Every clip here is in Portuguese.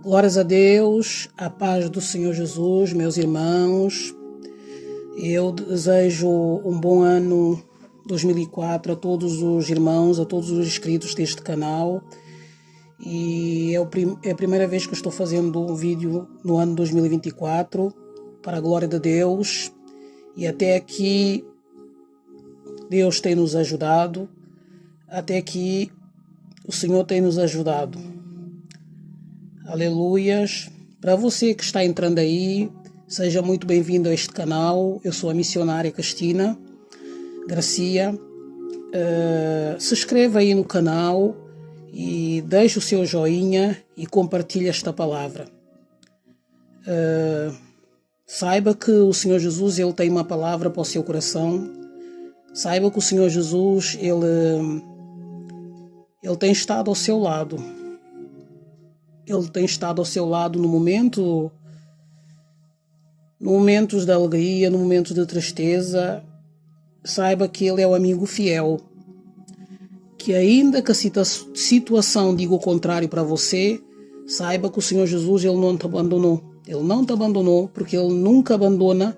Glórias a Deus, a paz do Senhor Jesus, meus irmãos. Eu desejo um bom ano 2004 a todos os irmãos, a todos os inscritos deste canal. E é a primeira vez que eu estou fazendo um vídeo no ano 2024, para a glória de Deus. E até aqui Deus tem nos ajudado, até aqui o Senhor tem nos ajudado. Aleluias. Para você que está entrando aí, seja muito bem-vindo a este canal. Eu sou a missionária Cristina Gracia. Se inscreva aí no canal e deixe o seu joinha e compartilhe esta palavra. Saiba que o Senhor Jesus ele tem uma palavra para o seu coração. Saiba que o Senhor Jesus ele tem estado ao seu lado. Ele tem estado ao seu lado no momentos de alegria, no momentos de tristeza. Saiba que Ele é o amigo fiel. Que ainda que a situação diga o contrário para você, saiba que o Senhor Jesus Ele não te abandonou. Ele não te abandonou porque Ele nunca abandona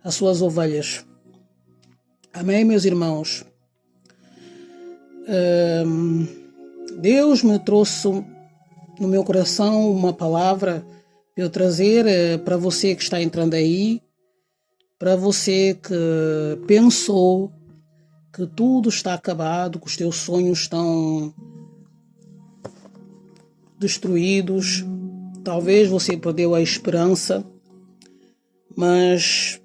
as suas ovelhas. Amém, meus irmãos? Deus me trouxe no meu coração uma palavra para eu trazer para você que está entrando aí, para você que pensou que tudo está acabado, que os teus sonhos estão destruídos. Talvez você perdeu a esperança, mas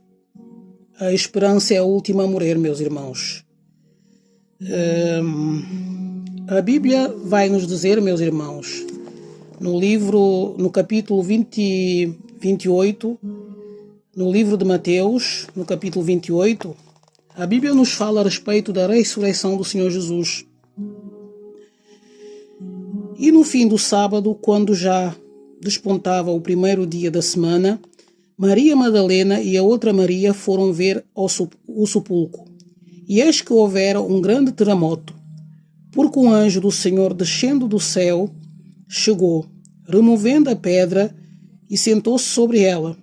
a esperança é a última a morrer, meus irmãos. A Bíblia vai nos dizer, meus irmãos, no capítulo 28, no livro de Mateus, no capítulo 28, a Bíblia nos fala a respeito da ressurreição do Senhor Jesus. E no fim do sábado, quando já despontava o primeiro dia da semana, Maria Madalena e a outra Maria foram ver o sepulcro. E eis que houvera um grande terremoto, porque um anjo do Senhor descendo do céu chegou, removendo a pedra, e sentou-se sobre ela.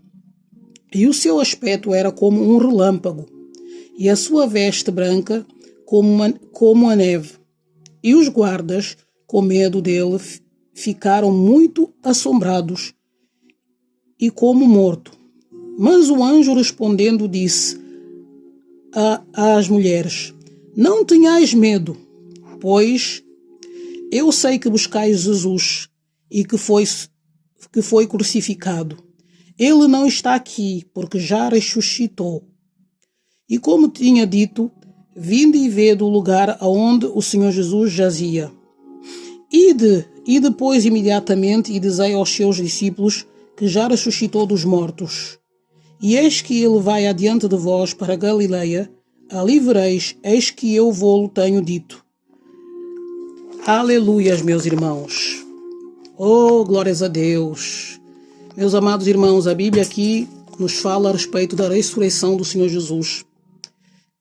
E o seu aspecto era como um relâmpago, e a sua veste branca como a neve. E os guardas, com medo dele, ficaram muito assombrados e como morto. Mas o anjo respondendo disse às mulheres: Não tenhais medo, pois eu sei que buscais Jesus e que foi crucificado. Ele não está aqui, porque já ressuscitou. E como tinha dito, vinde e vede o lugar aonde o Senhor Jesus jazia. E depois imediatamente e dizei aos seus discípulos que já ressuscitou dos mortos. E eis que ele vai adiante de vós para Galileia, ali vereis, eis que eu vou-lo tenho dito. Aleluias, meus irmãos. Oh, glórias a Deus. Meus amados irmãos, a Bíblia aqui nos fala a respeito da ressurreição do Senhor Jesus.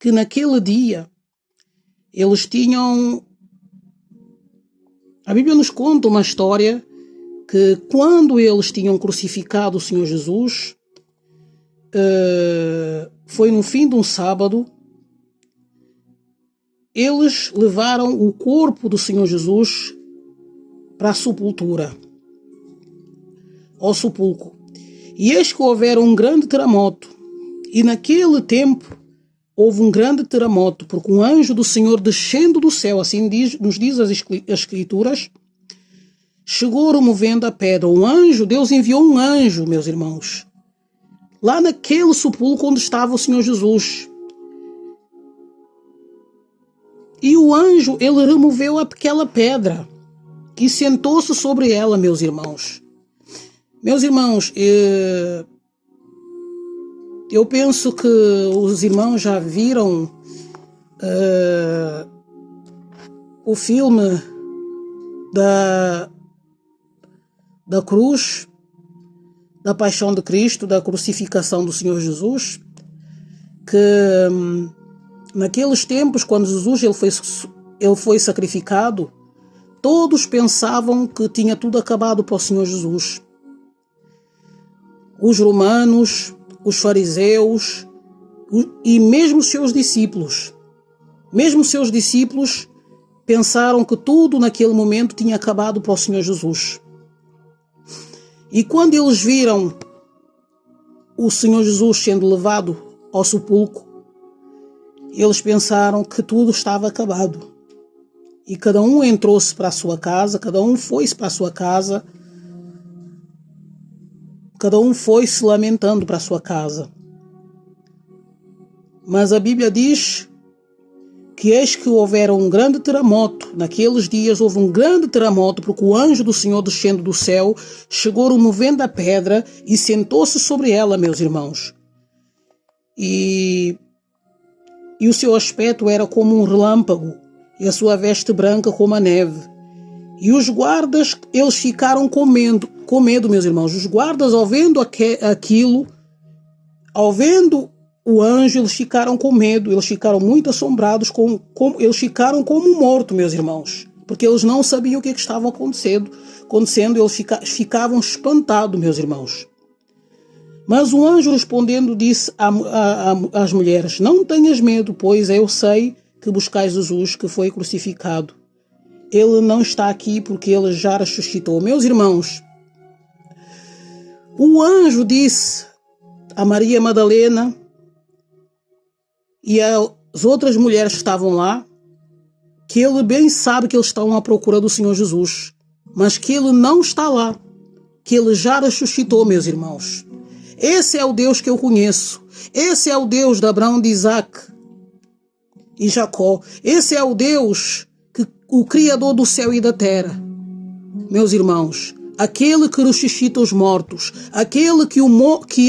Que naquele dia, eles tinham... A Bíblia nos conta uma história que quando eles tinham crucificado o Senhor Jesus, foi no fim de um sábado, eles levaram o corpo do Senhor Jesus para a sepultura, ao sepulcro. E eis que houvera um grande terremoto. E naquele tempo houve um grande terremoto, porque um anjo do Senhor descendo do céu, assim nos diz as Escrituras, chegou removendo a pedra. Deus enviou um anjo, meus irmãos, lá naquele sepulcro onde estava o Senhor Jesus. E o anjo, ele removeu aquela pedra e sentou-se sobre ela, meus irmãos. Meus irmãos, eu penso que os irmãos já viram o filme da cruz, da paixão de Cristo, da crucificação do Senhor Jesus, que naqueles tempos, quando Jesus ele foi sacrificado, todos pensavam que tinha tudo acabado para o Senhor Jesus. Os romanos, os fariseus e mesmo seus discípulos pensaram que tudo naquele momento tinha acabado para o Senhor Jesus. E quando eles viram o Senhor Jesus sendo levado ao sepulcro, eles pensaram que tudo estava acabado. E cada um entrou-se para a sua casa, cada um foi-se para a sua casa, cada um foi-se lamentando para a sua casa. Mas a Bíblia diz que eis que houvera um grande terremoto. Naqueles dias houve um grande terremoto, porque o anjo do Senhor descendo do céu chegou removendo a pedra e sentou-se sobre ela, meus irmãos. E o seu aspecto era como um relâmpago, e a sua veste branca como a neve. E os guardas, eles ficaram com medo, meus irmãos. Os guardas, ao vendo aquilo, ao vendo o anjo, eles ficaram com medo, eles ficaram muito assombrados, eles ficaram como mortos, meus irmãos, porque eles não sabiam o que estava acontecendo, eles ficavam espantados, meus irmãos. Mas o anjo respondendo disse às mulheres: não tenhas medo, pois eu sei que buscais Jesus que foi crucificado. Ele não está aqui porque ele já ressuscitou. Meus irmãos, o anjo disse a Maria Madalena e as outras mulheres que estavam lá que ele bem sabe que eles estão à procura do Senhor Jesus, mas que ele não está lá, que ele já ressuscitou, meus irmãos. Esse é o Deus que eu conheço. Esse é o Deus de Abraão, de Isaac e Jacó. Esse é o Deus, o Criador do céu e da terra. Meus irmãos, aquele que ressuscita os mortos, aquele que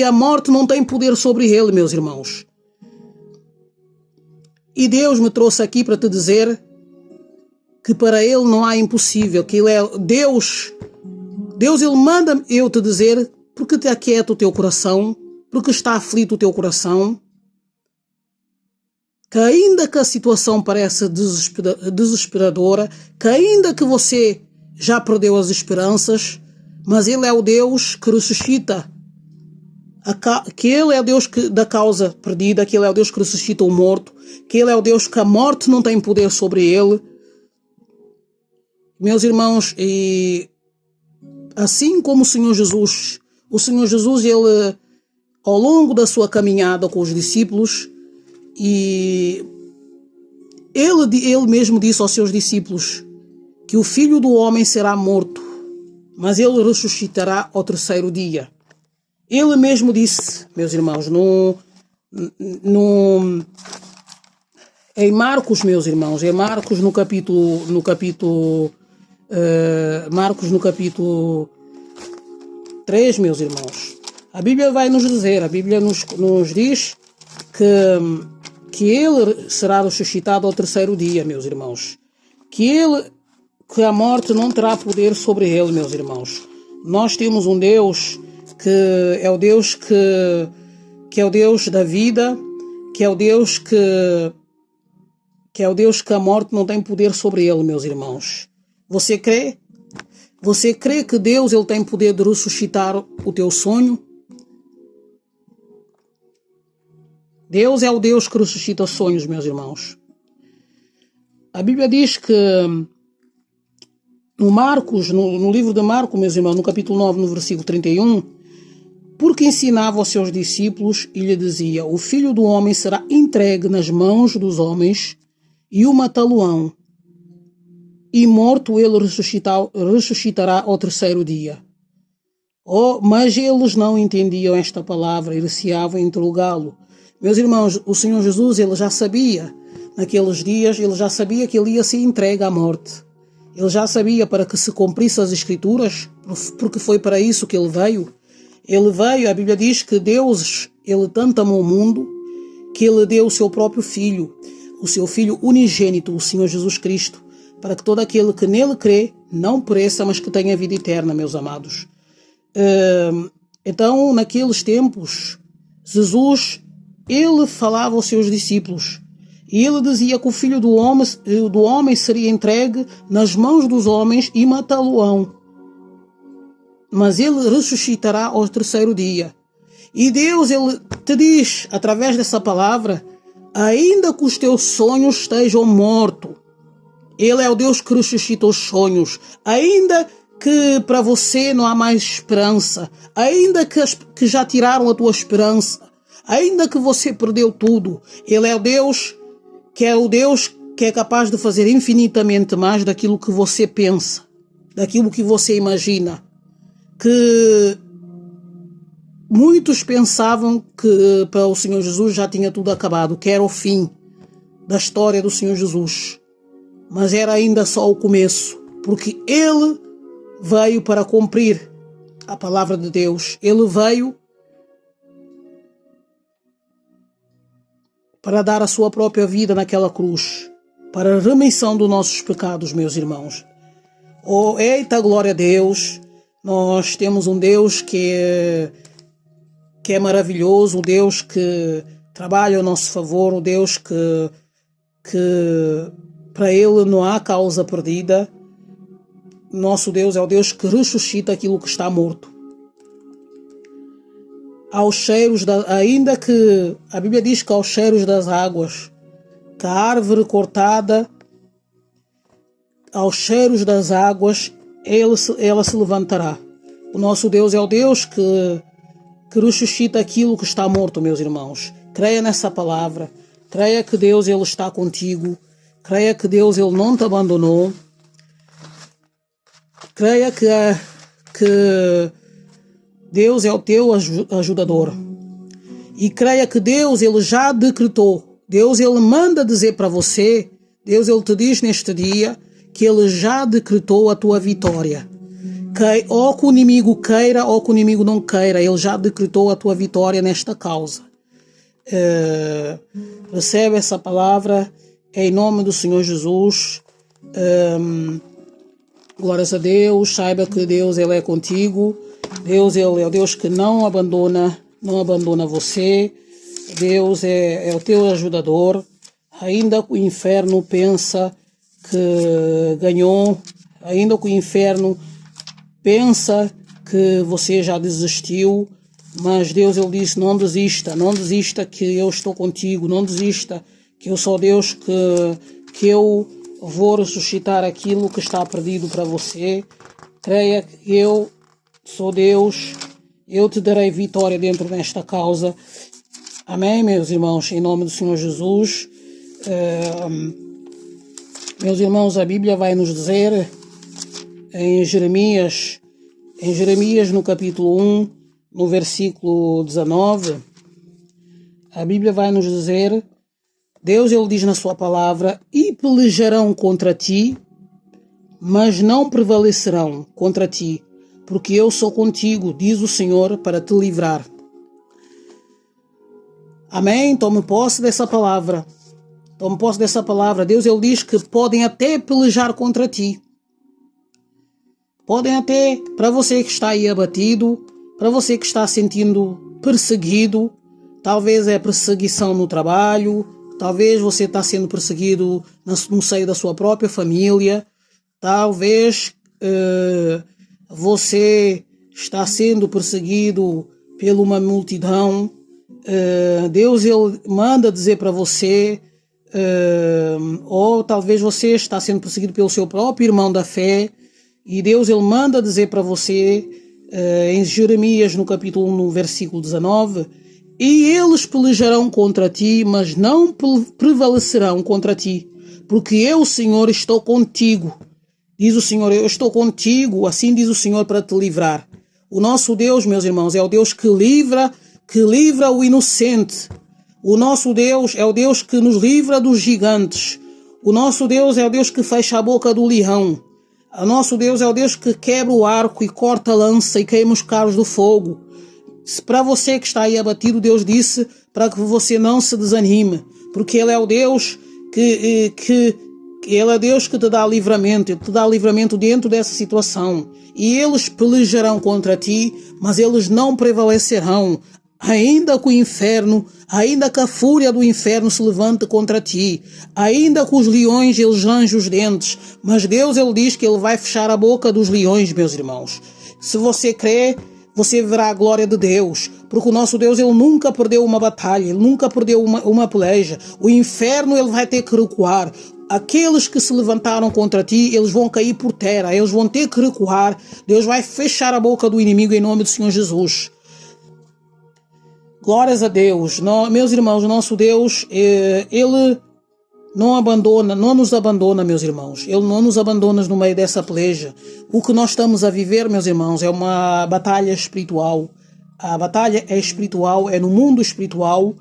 a morte não tem poder sobre ele, meus irmãos. E Deus me trouxe aqui para te dizer que para ele não há impossível, que ele é Deus. Deus, ele manda eu te dizer, porque te aquieta o teu coração, porque está aflito o teu coração, que ainda que a situação pareça desesperadora, que ainda que você já perdeu as esperanças, mas ele é o Deus que ressuscita, que ele é o Deus da causa perdida, que ele é o Deus que ressuscita o morto, que ele é o Deus que a morte não tem poder sobre ele. Meus irmãos, e assim como o Senhor Jesus, ele, ao longo da sua caminhada com os discípulos, e ele mesmo disse aos seus discípulos que o Filho do Homem será morto, mas ele ressuscitará ao terceiro dia. Ele mesmo disse, meus irmãos, em Marcos, meus irmãos, em Marcos no capítulo 3, meus irmãos, a Bíblia vai nos dizer, a Bíblia nos diz que ele será ressuscitado ao terceiro dia, meus irmãos, que a morte não terá poder sobre ele, meus irmãos. Nós temos um Deus que é o Deus que é o Deus da vida, que é o Deus que a morte não tem poder sobre ele, meus irmãos. Você crê? Você crê que Deus, ele tem poder de ressuscitar o teu sonho? Deus é o Deus que ressuscita sonhos, meus irmãos. A Bíblia diz que no livro de Marcos, meus irmãos, no capítulo 9, no versículo 31, porque ensinava aos seus discípulos e lhe dizia: o Filho do Homem será entregue nas mãos dos homens e o matá-lo-ão, e morto ele ressuscitará ao terceiro dia. Mas eles não entendiam esta palavra e receavam interrogá-lo. Meus irmãos, o Senhor Jesus, ele já sabia, naqueles dias, ele já sabia que ele ia ser entregue à morte. Ele já sabia, para que se cumprisse as Escrituras, porque foi para isso que ele veio. Ele veio, a Bíblia diz que Deus, ele tanto amou o mundo, que ele deu o seu próprio Filho, o seu Filho unigênito, o Senhor Jesus Cristo, para que todo aquele que nele crê não pereça, mas que tenha vida eterna, meus amados. Então, naqueles tempos, Jesus, ele falava aos seus discípulos, E ele dizia que o filho do homem seria entregue nas mãos dos homens e matá-lo-ão. Mas ele ressuscitará ao terceiro dia. E Deus, ele te diz, através dessa palavra, ainda que os teus sonhos estejam mortos, Ele é o Deus que ressuscita os sonhos. Ainda que para você não há mais esperança, ainda que já tiraram a tua esperança, ainda que você perdeu tudo, Ele é o Deus que é capaz de fazer infinitamente mais daquilo que você pensa, daquilo que você imagina. Que muitos pensavam que para o Senhor Jesus já tinha tudo acabado, que era o fim da história do Senhor Jesus. Mas era ainda só o começo, porque Ele veio para cumprir a palavra de Deus. Ele veio para dar a sua própria vida naquela cruz, para a remissão dos nossos pecados, meus irmãos. Oh, eita, glória a Deus! Nós temos um Deus que é maravilhoso, um Deus que trabalha a nosso favor, um Deus que para Ele não há causa perdida. Nosso Deus é o Deus que ressuscita aquilo que está morto. Aos cheiros ainda que a Bíblia diz que aos cheiros das águas, que a árvore cortada, aos cheiros das águas, ela se levantará. O nosso Deus é o Deus que ressuscita aquilo que está morto, meus irmãos. Creia nessa palavra. Creia que Deus, Ele está contigo. Creia que Deus, Ele não te abandonou. Creia que Deus é o teu ajudador. E creia que Deus, Ele já decretou. Deus, Ele manda dizer para você. Deus, Ele te diz neste dia que Ele já decretou a tua vitória. Ou que o inimigo queira, ou que o inimigo não queira, Ele já decretou a tua vitória nesta causa. Recebe essa palavra em nome do Senhor Jesus. Glórias a Deus. Saiba que Deus, Ele é contigo. Deus, Ele é o Deus que não abandona você. Deus é o teu ajudador. Ainda que o inferno pensa que ganhou, ainda que o inferno pensa que você já desistiu, mas Deus, Ele disse, não desista que eu estou contigo, não desista que eu sou Deus que eu vou ressuscitar aquilo que está perdido para você. Creia que eu sou Deus, eu te darei vitória dentro desta causa. Amém, meus irmãos, em nome do Senhor Jesus. Meus irmãos, a Bíblia vai nos dizer em Jeremias no capítulo 1, no versículo 19, a Bíblia vai nos dizer, Deus, Ele diz na sua palavra, e pelejarão contra ti, mas não prevalecerão contra ti, porque eu sou contigo, diz o Senhor, para te livrar. Amém? Tome posse dessa palavra. Tome posse dessa palavra. Deus, Ele diz que podem até pelejar contra ti. Podem até, para você que está aí abatido, para você que está sentindo perseguido, talvez é perseguição no trabalho, talvez você está sendo perseguido no seio da sua própria família, talvez você está sendo perseguido por uma multidão. Deus, Ele manda dizer para você, ou talvez você está sendo perseguido pelo seu próprio irmão da fé, e Deus, Ele manda dizer para você, em Jeremias no capítulo 1, no versículo 19, e eles pelejarão contra ti, mas não prevalecerão contra ti, porque eu, Senhor, estou contigo. Diz o Senhor, eu estou contigo, assim diz o Senhor, para te livrar. O nosso Deus, meus irmãos, é o Deus que livra o inocente. O nosso Deus é o Deus que nos livra dos gigantes. O nosso Deus é o Deus que fecha a boca do leão. O nosso Deus é o Deus que quebra o arco e corta a lança e queima os carros do fogo. Para você que está aí abatido, Deus disse para que você não se desanime, porque Ele é o Deus que Ele é Deus que te dá livramento, Ele te dá livramento dentro dessa situação. E eles pelejarão contra ti, mas eles não prevalecerão. ainda que o inferno, ainda que a fúria do inferno se levante contra ti, ainda que os leões eles rangem os dentes, mas Deus ele diz que ele vai fechar a boca dos leões, meus irmãos. Se você crê, você verá a glória de Deus, porque o nosso Deus ele nunca perdeu uma batalha, ele nunca perdeu uma peleja. O inferno ele vai ter que recuar. Aqueles que se levantaram contra ti, eles vão cair por terra, eles vão ter que recuar. Deus vai fechar a boca do inimigo em nome do Senhor Jesus. Glórias a Deus. Meus irmãos, o nosso Deus, ele não nos abandona, meus irmãos. Ele não nos abandona no meio dessa peleja. O que nós estamos a viver, meus irmãos, é uma batalha espiritual. A batalha é espiritual, é no mundo espiritual,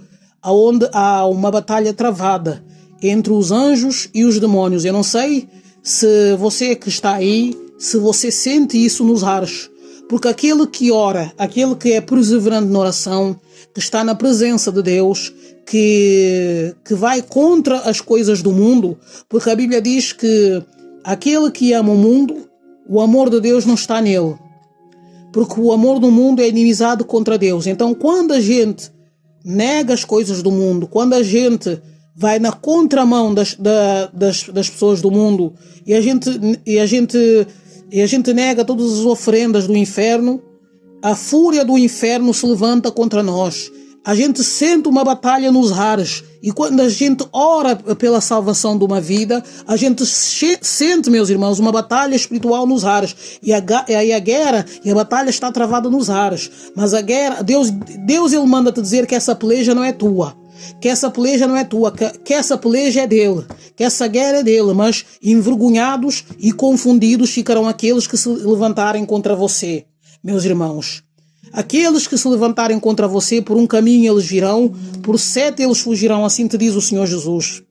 onde há uma batalha travada entre os anjos e os demônios. Eu não sei se você que está aí, se você sente isso nos ares. Porque aquele que ora, aquele que é perseverante na oração, que está na presença de Deus, que vai contra as coisas do mundo, porque a Bíblia diz que aquele que ama o mundo, o amor de Deus não está nele. Porque o amor do mundo é inimizade contra Deus. Então, quando a gente nega as coisas do mundo, quando a gente vai na contramão das pessoas do mundo e a gente nega todas as oferendas do inferno, a fúria do inferno se levanta contra nós. A gente sente uma batalha nos ares. E quando a gente ora pela salvação de uma vida, a gente sente, meus irmãos, uma batalha espiritual nos ares. E a guerra e a batalha está travada nos ares. Mas a guerra, Deus ele manda te dizer que essa peleja não é tua. Que essa peleja não é tua, que essa peleja é dele, que essa guerra é dele, mas envergonhados e confundidos ficarão aqueles que se levantarem contra você, meus irmãos. Aqueles que se levantarem contra você, por um caminho eles virão, por 7 eles fugirão, assim te diz o Senhor Jesus.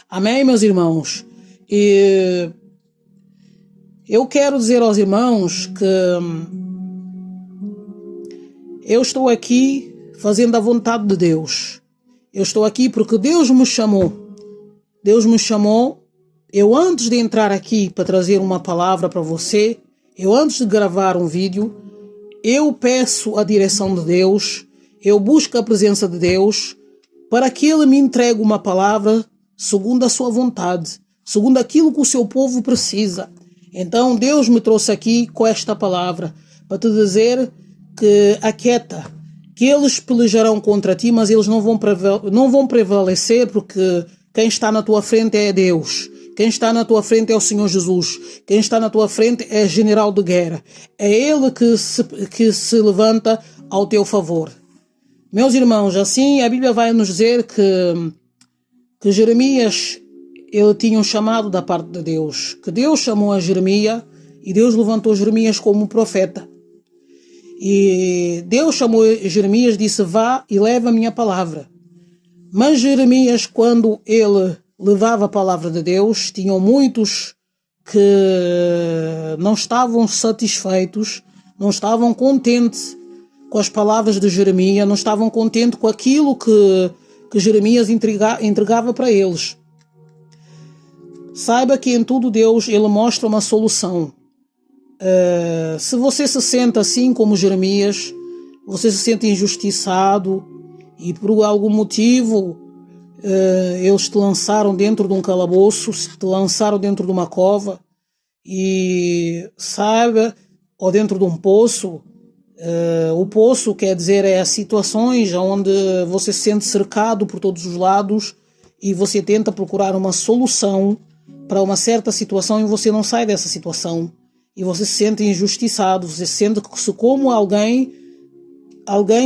Amém, meus irmãos? E eu quero dizer aos irmãos que eu estou aqui fazendo a vontade de Deus. Eu estou aqui porque Deus me chamou. Deus me chamou. Eu antes de entrar aqui para trazer uma palavra para você, eu antes de gravar um vídeo, eu peço a direção de Deus, eu busco a presença de Deus, para que Ele me entregue uma palavra segundo a sua vontade, segundo aquilo que o seu povo precisa. Então Deus me trouxe aqui com esta palavra, para te dizer que aquieta, que eles pelejarão contra ti, mas eles não vão prevalecer, porque quem está na tua frente é Deus. Quem está na tua frente é o Senhor Jesus. Quem está na tua frente é general de guerra. É Ele que se levanta ao teu favor. Meus irmãos, assim a Bíblia vai nos dizer que Jeremias, ele tinha um chamado da parte de Deus. Que Deus chamou a Jeremias e Deus levantou Jeremias como profeta. E Deus chamou Jeremias e disse: vá e leva a minha palavra. Mas Jeremias, quando ele levava a palavra de Deus, tinham muitos que não estavam satisfeitos, não estavam contentes com as palavras de Jeremias, não estavam contentes com aquilo que Jeremias entregava para eles. Saiba que em tudo Deus ele mostra uma solução. Se você se sente assim como Jeremias, você se sente injustiçado e por algum motivo eles te lançaram dentro de um calabouço, te lançaram dentro de uma cova e saiba, ou dentro de um poço. O poço quer dizer é as situações onde você se sente cercado por todos os lados e você tenta procurar uma solução para uma certa situação e você não sai dessa situação. E você se sente injustiçado, você se sente como alguém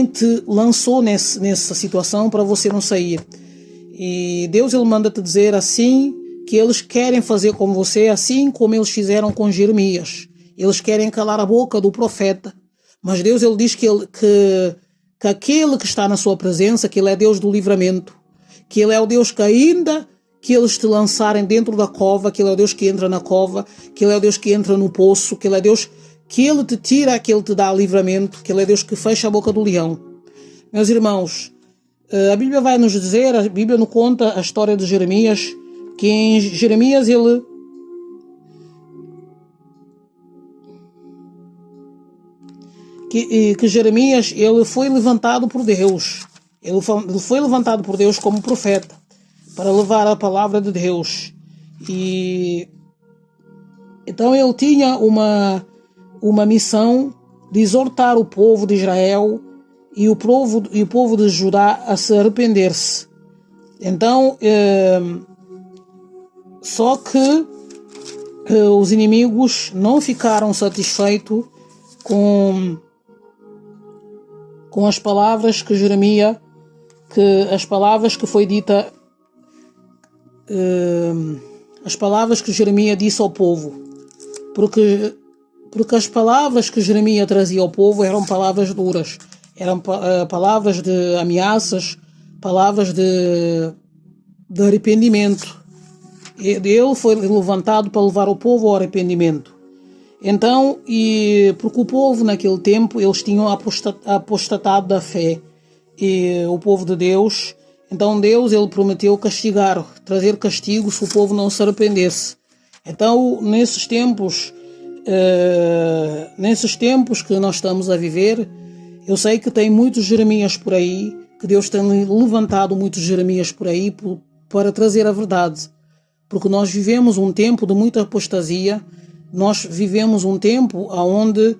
te lançou nessa situação para você não sair. E Deus ele manda te dizer assim, que eles querem fazer com você assim como eles fizeram com Jeremias. Eles querem calar a boca do profeta. Mas Deus ele diz que aquele que está na sua presença, que ele é Deus do livramento, que ele é o Deus que ainda que eles te lançarem dentro da cova, que ele é o Deus que entra na cova, que ele é o Deus que entra no poço, que ele é Deus que ele te tira, que ele te dá livramento, que ele é Deus que fecha a boca do leão. Meus irmãos, a Bíblia vai nos dizer, a Bíblia nos conta a história de Jeremias, que em Jeremias que Jeremias ele foi levantado por Deus. Ele foi levantado por Deus como profeta para levar a palavra de Deus. E então ele tinha uma missão de exortar o povo de Israel e o povo de Judá a se arrepender-se. Então, só que os inimigos não ficaram satisfeitos com as palavras que Jeremias, as palavras que foi dita, as palavras que Jeremias disse ao povo, porque as palavras que Jeremias trazia ao povo eram palavras duras, eram palavras de ameaças, palavras de arrependimento. Ele foi levantado para levar o povo ao arrependimento. Então, porque o povo naquele tempo, eles tinham apostatado da fé, e o povo de Deus, então Deus ele prometeu castigar, trazer castigo se o povo não se arrependesse. Então, nesses tempos que nós estamos a viver, eu sei que tem muitos Jeremias por aí, que Deus tem levantado muitos Jeremias por aí para trazer a verdade. Porque nós vivemos um tempo de muita apostasia, nós vivemos um tempo onde,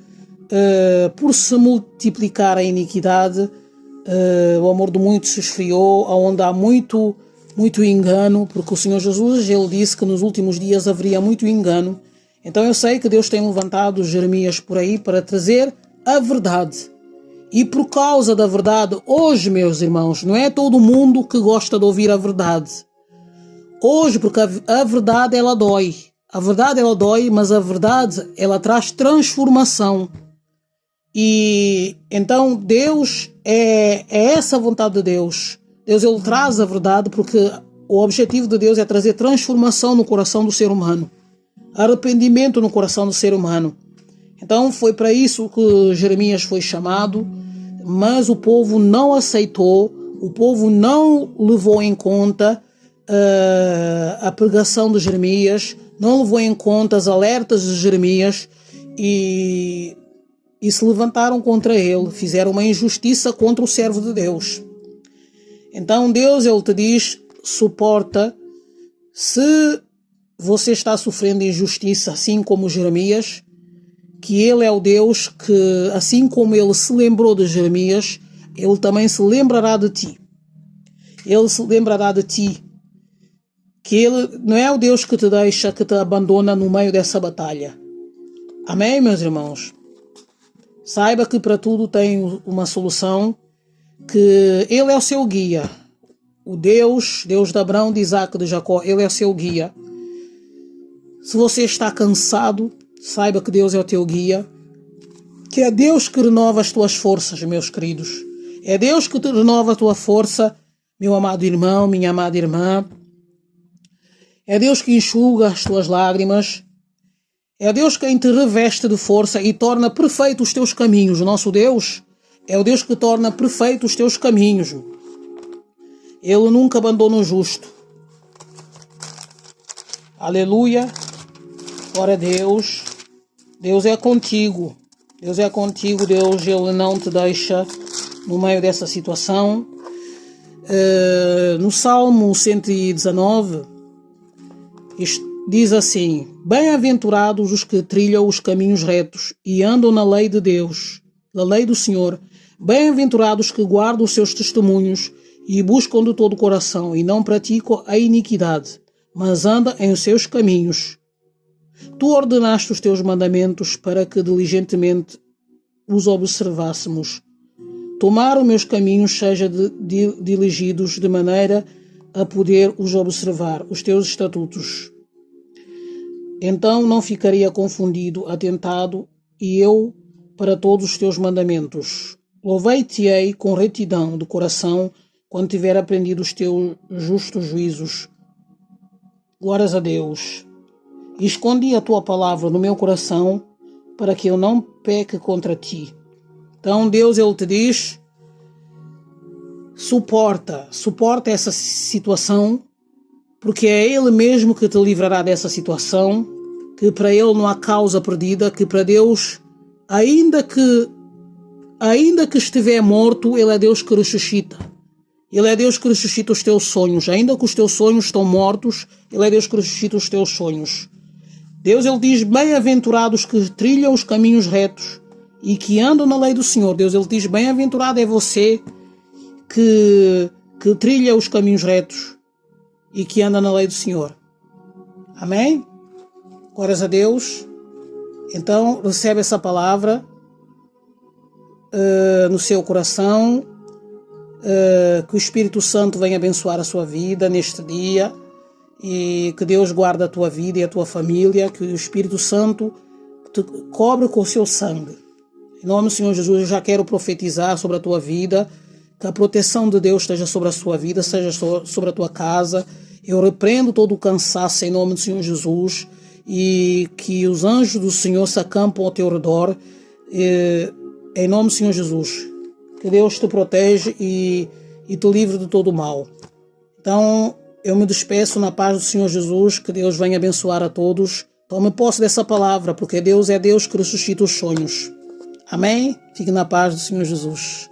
por se multiplicar a iniquidade, o amor de muitos se esfriou, onde há muito engano, porque o Senhor Jesus ele disse que nos últimos dias haveria muito engano. Então eu sei que Deus tem levantado Jeremias por aí para trazer a verdade. E por causa da verdade, hoje, meus irmãos, não é todo mundo que gosta de ouvir a verdade. Hoje, porque a verdade ela dói. A verdade ela dói, mas a verdade ela traz transformação. E então Deus é essa a vontade de Deus. Deus ele traz a verdade porque o objetivo de Deus é trazer transformação no coração do ser humano. Arrependimento no coração do ser humano. Então foi para isso que Jeremias foi chamado, mas o povo não aceitou, o povo não levou em conta a pregação de Jeremias, não levou em conta as alertas de Jeremias e se levantaram contra ele, fizeram uma injustiça contra o servo de Deus. Então Deus ele te diz, suporta, se você está sofrendo injustiça assim como Jeremias, que ele é o Deus que, assim como ele se lembrou de Jeremias, ele também se lembrará de ti. Ele se lembrará de ti. Que ele não é o Deus que te deixa, que te abandona no meio dessa batalha. Amém, meus irmãos? Saiba que para tudo tem uma solução, que ele é o seu guia. O Deus de Abraão, de Isaac, de Jacó, ele é o seu guia. Se você está cansado, saiba que Deus é o teu guia, que é Deus que renova as tuas forças, meus queridos. É Deus que te renova a tua força, meu amado irmão, minha amada irmã. É Deus que enxuga as tuas lágrimas. É Deus quem te reveste de força e torna perfeitos os teus caminhos. O nosso Deus é o Deus que torna perfeitos os teus caminhos. Ele nunca abandona o justo. Aleluia. Glória a Deus. Deus é contigo. Deus é contigo. Deus ele não te deixa no meio dessa situação. No Salmo 119, diz assim: bem-aventurados os que trilham os caminhos retos e andam na lei de Deus, na lei do Senhor. Bem-aventurados os que guardam os seus testemunhos e buscam de todo o coração e não praticam a iniquidade, mas andam em os seus caminhos. Tu ordenaste os teus mandamentos para que diligentemente os observássemos. Tomar os meus caminhos seja dirigidos de maneira a poder os observar, os teus estatutos. Então não ficaria confundido, atentado, e eu para todos os teus mandamentos. Louvei-te-ei com retidão de coração, quando tiver aprendido os teus justos juízos. Glórias a Deus. E escondi a tua palavra no meu coração, para que eu não peque contra ti. Então Deus ele te diz, suporta essa situação, porque é Ele mesmo que te livrará dessa situação, que para Ele não há causa perdida, que para Deus, ainda que ainda que estiver morto, Ele é Deus que ressuscita. Ele é Deus que ressuscita os teus sonhos. Ainda que os teus sonhos estão mortos, Ele é Deus que ressuscita os teus sonhos. Deus, Ele diz, bem-aventurados que trilham os caminhos retos e que andam na lei do Senhor. Deus, Ele diz, bem-aventurado é você que trilha os caminhos retos e que anda na lei do Senhor. Amém? Glórias a Deus. Então, recebe essa palavra no seu coração. Que o Espírito Santo venha abençoar a sua vida neste dia e que Deus guarde a tua vida e a tua família, que o Espírito Santo te cobre com o seu sangue. Em nome do Senhor Jesus, eu já quero profetizar sobre a tua vida, que a proteção de Deus esteja sobre a sua vida, seja sobre a tua casa. Eu repreendo todo o cansaço em nome do Senhor Jesus e que os anjos do Senhor se acampam ao teu redor em nome do Senhor Jesus. Que Deus te protege e te livre de todo o mal. Então, eu me despeço na paz do Senhor Jesus, que Deus venha abençoar a todos. Tome posse dessa palavra, porque Deus é Deus que ressuscita os sonhos. Amém? Fique na paz do Senhor Jesus.